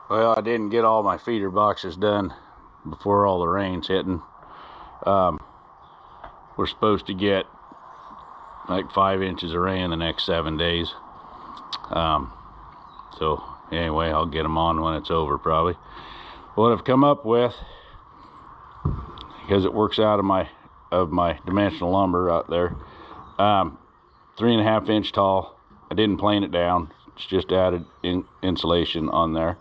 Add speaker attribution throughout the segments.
Speaker 1: Well, I didn't get all my feeder boxes done before all the rain's hitting. We're supposed to get like 5 inches of rain in the next 7 days. So anyway, I'll get them on when it's over probably. What I've come up with, because it works out of my dimensional lumber out there, 3.5 inch tall. I didn't plane it down. It's just added insulation on there.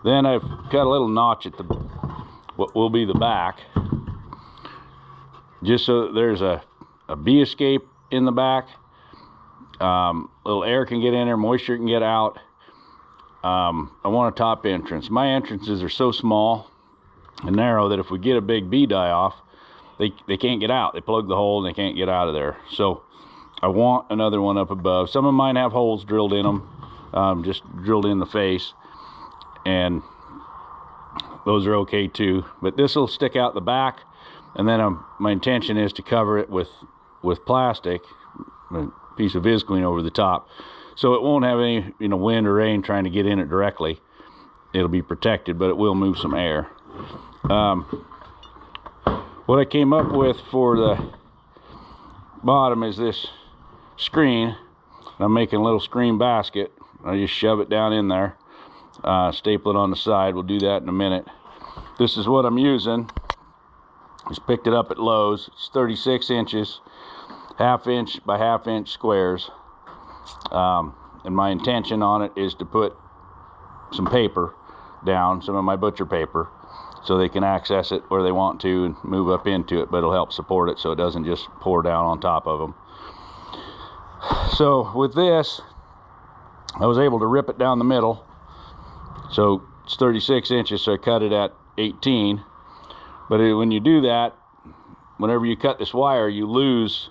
Speaker 1: Then I've got a little notch at what will be the back, just so that there's a bee escape in the back. Little air can get in there, moisture can get out. I want a top entrance. My entrances are so small and narrow that if we get a big bee die off, they can't get out. They plug the hole and they can't get out of there. So I want another one up above. Some of mine have holes drilled in them, just drilled in the face, and those are okay too. But this will stick out the back, and then my intention is to cover it with plastic, a piece of visqueen over the top, so it won't have any wind or rain trying to get in it directly. It'll be protected, but it will move some air. What I came up with for the bottom is this screen. I'm making a little screen basket. I just shove it down in there, staple it on the side. We'll do that in a minute. This is what I'm using. Just picked it up at Lowe's. It's 36 inches, 1/2 inch by 1/2 inch squares. And my intention on it is to put some paper down, some of my butcher paper, so they can access it where they want to and move up into it, but it'll help support it so it doesn't just pour down on top of them. So with this, I was able to rip it down the middle. So it's 36 inches, so I cut it at 18. But when you do that, whenever you cut this wire, you lose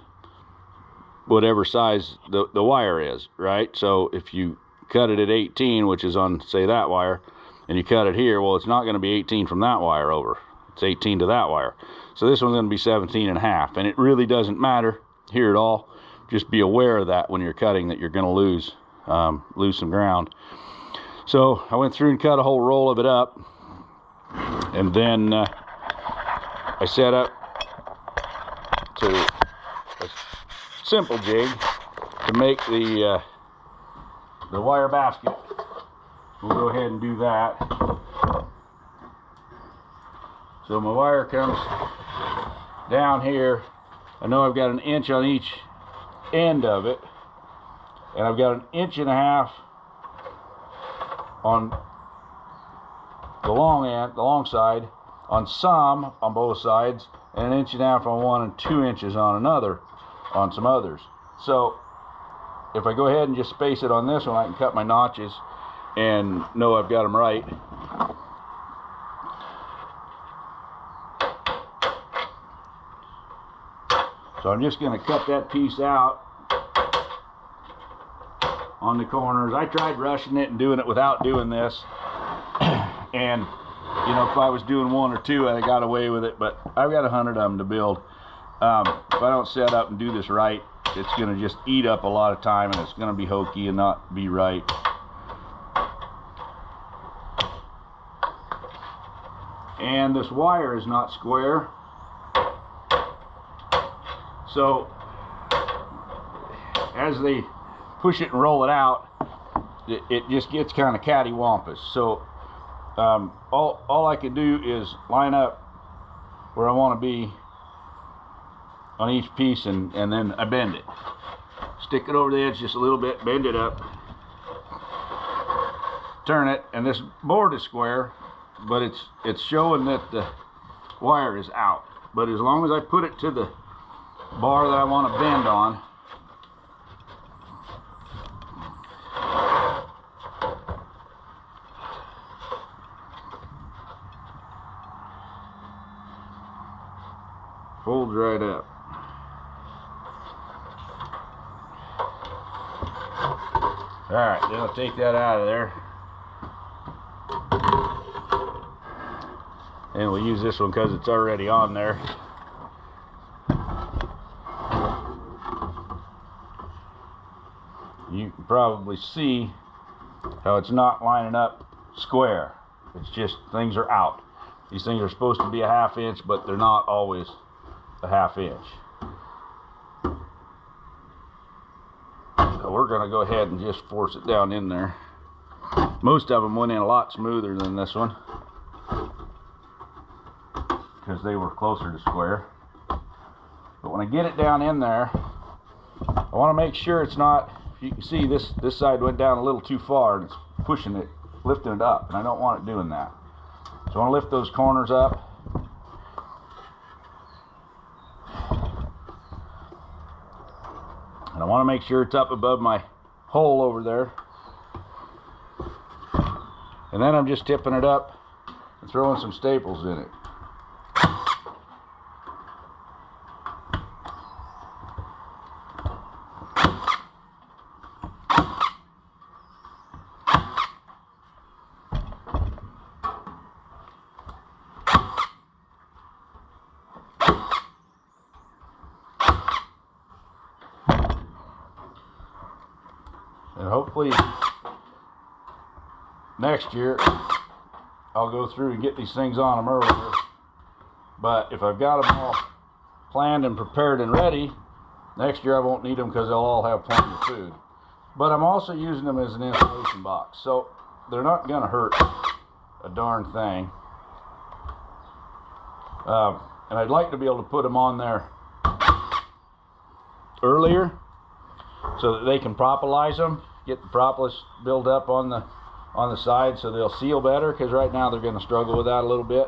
Speaker 1: whatever size the wire is, right? So if you cut it at 18, which is on, say, that wire, and you cut it here, well, it's not going to be 18 from that wire over. It's 18 to that wire. So this one's going to be 17.5, and it really doesn't matter here at all. Just be aware of that when you're cutting, that you're going to lose some ground. So I went through and cut a whole roll of it up, and then I set up to a simple jig to make the wire basket. We'll go ahead and do that. So my wire comes down here. I know I've got 1 inch on each end of it, and I've got 1.5 inches on the long side, on some on both sides, and 1.5 inches on one and 2 inches on another, on some others. So if I go ahead and just space it on this one, I can cut my notches and know I've got them right. So I'm just going to cut that piece out on the corners. I tried rushing it and doing it without doing this, and if I was doing 1 or 2, I'd have got away with it, but I've got 100 of them to build. If I don't set up and do this right, it's going to just eat up a lot of time, and it's going to be hokey and not be right. And this wire is not square, so as they push it and roll it out, it just gets kind of cattywampus. So all I can do is line up where I want to be on each piece, and then I bend it. Stick it over the edge just a little bit, bend it up, turn it, and this board is square, but it's showing that the wire is out. But as long as I put it to the bar that I want to bend on, folds right up. Alright, then I'll take that out of there. And we'll use this one because it's already on there. You can probably see how it's not lining up square. It's just things are out. These things are supposed to be a 1/2 inch, but they're not always a 1/2 inch. So we're going to go ahead and just force it down in there. Most of them went in a lot smoother than this one because they were closer to square. But when I get it down in there, I want to make sure it's not, you can see this side went down a little too far and it's pushing it, lifting it up, and I don't want it doing that. So I want to lift those corners up. And I want to make sure it's up above my hole over there. And then I'm just tipping it up and throwing some staples in it. And hopefully next year I'll go through and get these things on them earlier. But if I've got them all planned and prepared and ready, next year I won't need them because they'll all have plenty of food. But I'm also using them as an insulation box, so they're not going to hurt a darn thing. And I'd like to be able to put them on there earlier so that they can propolis them, get the propolis built up on the side so they'll seal better, because right now they're going to struggle with that a little bit.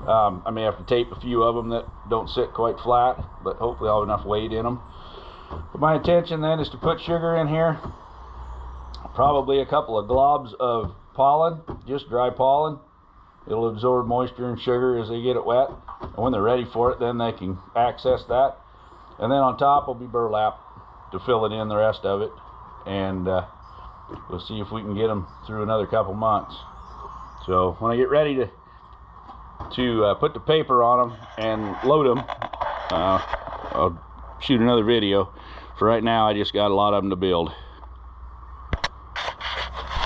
Speaker 1: I may have to tape a few of them that don't sit quite flat, but hopefully I'll have enough weight in them. But my intention then is to put sugar in here, probably a couple of globs of pollen, just dry pollen. It'll absorb moisture and sugar as they get it wet, and when they're ready for it, then they can access that. And then on top will be burlap to fill it in, the rest of it, and we'll see if we can get them through another couple months. So when I get ready to put the paper on them and load them, I'll shoot another video. For right now, I just got a lot of them to build.